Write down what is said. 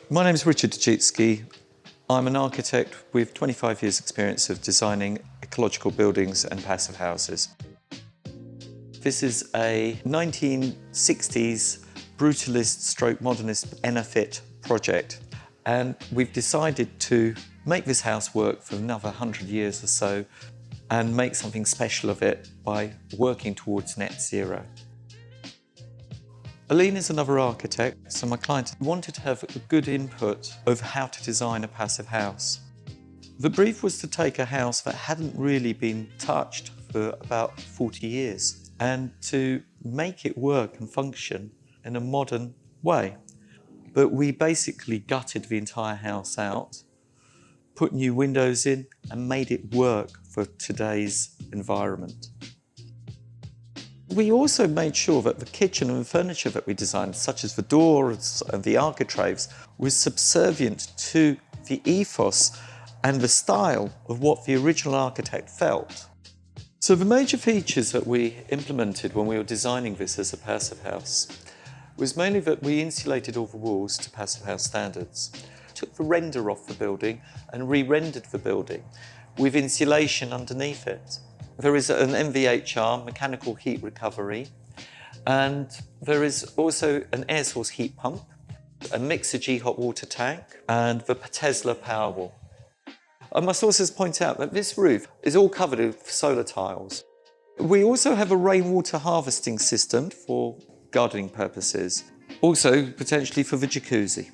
My name is Richard Dajitsky. I'm an architect with 25 years experience of designing ecological buildings and passive houses. This is a 1960s brutalist stroke modernist EnerPHit project, and we've decided to make this house work for another 100 years or so and make something special of it by working towards net zero. Aline is another architect, so my client wanted to have a good input of how to design a passive house. The brief was to take a house that hadn't really been touched for about 40 years and to make it work and function in a modern way. But we basically gutted the entire house out, put new windows in and made it work for today's environment. We also made sure that the kitchen and the furniture that we designed, such as the doors and the architraves, was subservient to the ethos and the style of what the original architect felt. So the major features that we implemented when we were designing this as a passive house was mainly that we insulated all the walls to passive house standards, took the render off the building and re-rendered the building with insulation underneath it. There is an MVHR, mechanical heat recovery, and there is also an air source heat pump, a Mixergy hot water tank, and the Tesla Powerwall. I must also point out that this roof is all covered with solar tiles. We also have a rainwater harvesting system for gardening purposes, also potentially for the jacuzzi.